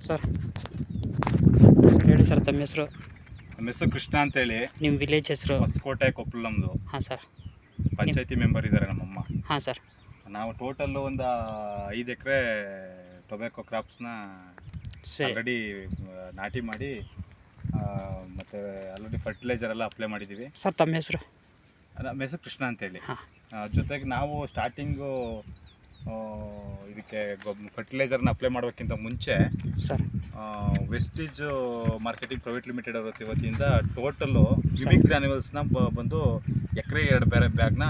Sir ಹೇಳಿ sir ತಮ್ಮ ಹೆಸರು. ನಮ್ಮ ಹೆಸರು ಕೃಷ್ಣ ಅಂತೇಳಿ. ನಿಮ್ಮ ವಿಲೇಜ್ ಹೆಸರು? ಹೊಸಕೋಟೆ, ಕೊಪ್ಪಳ ನಮ್ಮದು. ಹಾಂ ಸರ್. ಪಂಚಾಯತಿ ಮೆಂಬರ್ ಇದ್ದಾರೆ ನಮ್ಮಮ್ಮ. ಹಾಂ ಸರ್. ನಾವು ಟೋಟಲ್ಲು ಒಂದು 5 ಎಕರೆ ಟೊಬ್ಯಾಕೊ ಕ್ರಾಪ್ಸ್ನ ಆಲ್ರೆಡಿ ನಾಟಿ ಮಾಡಿ ಮತ್ತು ಆಲ್ರೆಡಿ ಫರ್ಟಿಲೈಸರ್ ಎಲ್ಲ ಅಪ್ಲೈ ಮಾಡಿದ್ದೀವಿ. ಸರ್ ತಮ್ಮ ಹೆಸರು? ನಮ್ಮ ಹೆಸರು ಕೃಷ್ಣ ಅಂತೇಳಿ. ಹಾಂ. ಜೊತೆಗೆ ನಾವು ಸ್ಟಾರ್ಟಿಂಗು ಇದಕ್ಕೆ ಫರ್ಟಿಲೈಸರ್ನ ಅಪ್ಲೈ ಮಾಡೋಕ್ಕಿಂತ ಮುಂಚೆ sir Vestige marketing private limited ಅವ್ರ ವತಿಯಿಂದ ಟೋಟಲ್ಲು ಯುಮಿಕ್ ಗ್ರಾನ್ಯುವಲ್ಸ್ನ ಬಂದು ಎಕರೆ 2 ಬ್ಯಾಗ್ನ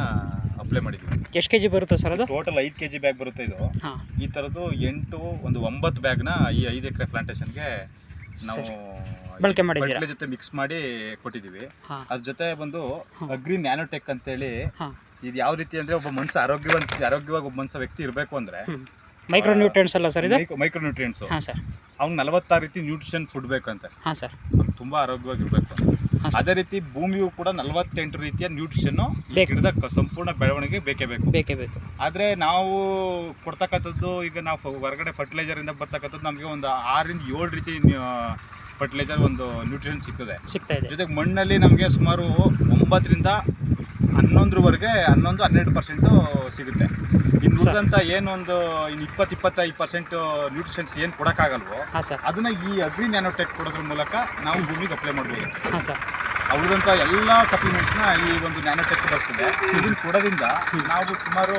ಅಪ್ಲೈ ಮಾಡಿದ್ದೀವಿ. ಎಷ್ಟು ಕೆ ಜಿ ಬರುತ್ತೆ ಸರ್ ಅದು? ಟೋಟಲ್ 5 kg ಬ್ಯಾಗ್ ಬರುತ್ತೆ ಇದು. ಹಾಂ. ಈ ಥರದ್ದು 9 ಬ್ಯಾಗ್ನ ಈ 5 ಎಕರೆ ಪ್ಲಾಂಟೇಷನ್ಗೆ ನಾವು ಬಳಕೆ ಮಾಡಿದ್ದೀರಾ? ಫರ್ಟಿಲೈಸರ್ ಜೊತೆ ಮಿಕ್ಸ್ ಮಾಡಿ ಕೊಟ್ಟಿದ್ದೀವಿ. ಹಾಂ. ಅದ್ರ ಜೊತೆ ಬಂದು ಅಗ್ರಿ ನ್ಯಾನೋಟೆಕ್ ಅಂತೇಳಿ. ಹಾಂ. ಇದು ಯಾವ ರೀತಿ ಅಂದರೆ ಒಬ್ಬ ಮನುಷ್ಯ ಆರೋಗ್ಯವಾಗಿ ಒಬ್ಬ ಮನುಷ್ಯ ವ್ಯಕ್ತಿ ಇರಬೇಕು ಅಂದರೆ ಮೈಕ್ರೋ ನ್ಯೂಟ್ರಿಯೆಂಟ್ಸ್ ಅಲ್ಲ ಸರ್ ಇದು? Micro nutrients. ಹಾಂ ಸರ್. ಅವ್ನು 46 ರೀತಿ ನ್ಯೂಟ್ರಿಷನ್ ಫುಡ್ ಬೇಕಂತೆ. ಹಾಂ ಸರ್. ಅವ್ನು ತುಂಬ ಆರೋಗ್ಯವಾಗಿರಬೇಕು. ಅದೇ ರೀತಿ ಭೂಮಿಯು ಕೂಡ 48 ರೀತಿಯ ನ್ಯೂಟ್ರಿಷನ್ನು ಗಿಡದ ಸಂಪೂರ್ಣ ಬೆಳವಣಿಗೆ ಬೇಕೇ ಬೇಕು. ಆದರೆ ನಾವು ಕೊಡ್ತಕ್ಕಂಥದ್ದು ಈಗ ನಾವು ಹೊರಗಡೆ ಫರ್ಟಿಲೈಸರಿಂದ ಬರ್ತಕ್ಕಂಥದ್ದು ನಮಗೆ ಒಂದು 6 ರಿಂದ 7 ರೀತಿ ಫರ್ಟಿಲೈಸರ್ ಒಂದು ನ್ಯೂಟ್ರಿಷನ್ ಸಿಗ್ತಾ ಇದೆ. ಜೊತೆಗೆ ಮಣ್ಣಲ್ಲಿ ನಮಗೆ ಸುಮಾರು 9 ರಿಂದ 11ರವರೆಗೆ 11-12% ಸಿಗುತ್ತೆ. ಇನ್ನು ಉಳಿದಂಥ ಏನೊಂದು 20-25% ನ್ಯೂಟ್ರಿಷನ್ಸ್ ಏನು ಕೊಡೋಕ್ಕಾಗಲ್ವೋ ಅದನ್ನು ಈ ಅಗ್ರಿ ನ್ಯಾನೋಟೆಕ್ ಕೊಡೋದ್ರ ಮೂಲಕ ನಾವು ಭೂಮಿಗೆ ಅಪ್ಲೈ ಮಾಡ್ಬೋದು. ಉಳಿದಂಥ ಎಲ್ಲ ಸಪ್ಲಿಮೆಂಟ್ಸ್ನ ಈ ಒಂದು ನ್ಯಾನೋಟೆಕ್ ಬರ್ತದೆ. ಇದನ್ನು ಕೊಡೋದ್ರಿಂದ ನಾವು ಸುಮಾರು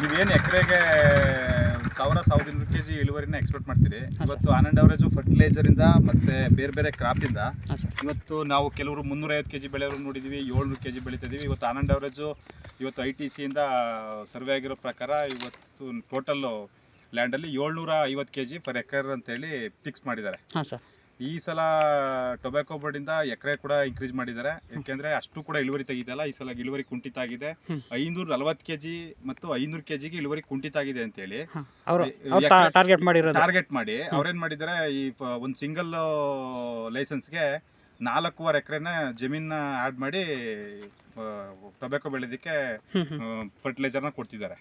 ನೀವೇನು ಎಕರೆಗೆ 1,200 kg ಇಳುವರಿನ ಎಕ್ಸ್ಪೆಕ್ಟ್ ಮಾಡ್ತೀರಿ. ಇವತ್ತು ಆನ್ ಆ್ಯಂಡ್ ಅವರೇಜು ಫರ್ಟಿಲೈಸರಿಂದ ಮತ್ತು ಬೇರೆ ಕ್ರಾಪಿಂದ ಇವತ್ತು ನಾವು ಕೆಲವರು 350 kg ಬೆಳೆಯೋರು ನೋಡಿದ್ದೀವಿ, 700 kg ಬೆಳೀತಿದ್ದೀವಿ. ಇವತ್ತು ಆನ್ ಆ್ಯಂಡ್ ಅವರೇಜು ಇವತ್ತು ITCಯಿಂದ ಸರ್ವೆ ಆಗಿರೋ ಪ್ರಕಾರ ಇವತ್ತು ಟೋಟಲ್ಲು ಲ್ಯಾಂಡಲ್ಲಿ 750 kg ಪರ್ ಎಕರ್ ಅಂತೇಳಿ ಫಿಕ್ಸ್ ಮಾಡಿದ್ದಾರೆ. ಈ ಸಲ ಟೊಬ್ಯಾಕೊ ಬೋರ್ಡಿಂದ ಎಕರೆ ಕೂಡ ಇನ್ಕ್ರೀಸ್ ಮಾಡಿದ್ದಾರೆ. ಯಾಕೆಂದರೆ ಅಷ್ಟು ಕೂಡ ಇಳುವರಿ ತೆಗಿದಲ್ಲ. ಈ ಸಲ ಇಳುವರಿ ಕುಂಠಿತ ಆಗಿದೆ. 540 kg ಮತ್ತು 500 kgಗೆ ಇಳುವರಿ ಕುಂಠಿತ ಆಗಿದೆ ಅಂತೇಳಿ ಟಾರ್ಗೆಟ್ ಮಾಡಿ ಅವ್ರೇನು ಮಾಡಿದ್ದಾರೆ, ಈ ಒಂದು ಸಿಂಗಲ್ ಲೈಸೆನ್ಸ್ಗೆ 4.5 ಎಕರೆನ ಜಮೀನ ಆ್ಯಡ್ ಮಾಡಿ ಟೊಬ್ಯಾಕೊ ಬೆಳೆದಕ್ಕೆ ಫರ್ಟಿಲೈಸರ್ನ ಕೊಡ್ತಿದ್ದಾರೆ.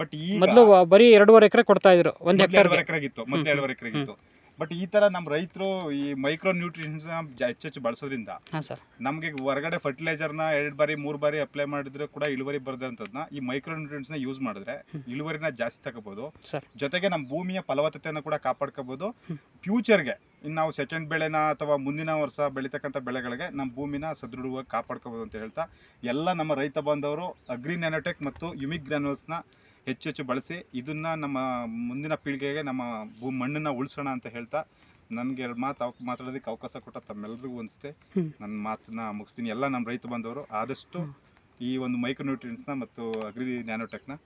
ಬಟ್ ಈ ಮೊದಲು ಬರೀ 2.5 ಎಕರೆ ಕೊಡ್ತಾ ಇದ್ರು. 2.5 ಎಕರೆಗಿತ್ತು, ಮೊದಲು 2.5 ಎಕರೆಗಿತ್ತು. ಬಟ್ ಈ ಥರ ನಮ್ಮ ರೈತರು ಈ ಮೈಕ್ರೋ ನ್ಯೂಟ್ರಿಷನ್ಸ್ನ ಹೆಚ್ಚೆಚ್ಚು ಬಳಸೋದ್ರಿಂದ ನಮಗೆ ಹೊರಗಡೆ ಫರ್ಟಿಲೈಸರ್ನ 2 ಬಾರಿ 3 ಬಾರಿ ಅಪ್ಲೈ ಮಾಡಿದ್ರೆ ಕೂಡ ಇಳುವರಿ ಬರದಂಥದ್ದನ್ನ ಈ ಮೈಕ್ರೋ ನ್ಯೂಟ್ರಿಯೆಂಟ್ಸ್ನ ಯೂಸ್ ಮಾಡಿದ್ರೆ ಇಳುವರಿನ ಜಾಸ್ತಿ ತಗೋಬೋದು. ಜೊತೆಗೆ ನಮ್ಮ ಭೂಮಿಯ ಫಲವತ್ತತೆಯನ್ನು ಕೂಡ ಕಾಪಾಡ್ಕೋಬೋದು. ಫ್ಯೂಚರ್ಗೆ ಇನ್ನು ನಾವು ಸೆಕೆಂಡ್ ಬೆಳೆನ ಅಥವಾ ಮುಂದಿನ ವರ್ಷ ಬೆಳೀತಕ್ಕಂಥ ಬೆಳೆಗಳಿಗೆ ನಮ್ಮ ಭೂಮಿನ ಸದೃಢವಾಗಿ ಕಾಪಾಡ್ಕೋಬೋದು ಅಂತ ಹೇಳ್ತಾ ಎಲ್ಲ ನಮ್ಮ ರೈತ ಬಾಂಧವರು ಅಗ್ರಿ ನ್ಯಾನೋಟೆಕ್ ಮತ್ತು ಯುಮಿಕ್ ಗ್ರಾನ್ಯುವಲ್ಸ್ನ ಹೆಚ್ಚು ಬಳಸಿ ಇದನ್ನು ನಮ್ಮ ಮುಂದಿನ ಪೀಳಿಗೆಗೆ ನಮ್ಮ ಮಣ್ಣನ್ನು ಉಳಿಸೋಣ ಅಂತ ಹೇಳ್ತಾ ನನಗೆ 2 ಮಾತು ಮಾತಾಡೋದಕ್ಕೆ ಅವಕಾಶ ಕೊಟ್ಟ ತಮ್ಮೆಲ್ಲರಿಗೂ ಅನಿಸುತ್ತೆ. ನನ್ನ ಮಾತನ್ನ ಮುಗಿಸ್ತೀನಿ. ಎಲ್ಲ ನಮ್ಮ ರೈತ ಬಂದವರು ಆದಷ್ಟು ಈ ಒಂದು ಮೈಕ್ರೋ ನ್ಯೂಟ್ರಿಯೆಂಟ್ಸ್ನ ಮತ್ತು ಅಗ್ರಿ ನ್ಯಾನೋಟೆಕ್ನ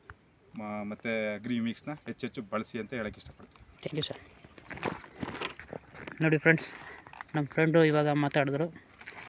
ಮತ್ತು ಅಗ್ರಿ ಯುಮಿಕ್ಸ್ನ ಹೆಚ್ಚು ಬಳಸಿ ಅಂತ ಹೇಳೋಕ್ಕೆ ಇಷ್ಟಪಡ್ತೀನಿ. Thank you sir. ನೋಡಿ ಫ್ರೆಂಡ್ಸ್, ನಮ್ಮ ಫ್ರೆಂಡು ಇವಾಗ ಮಾತಾಡಿದ್ರು.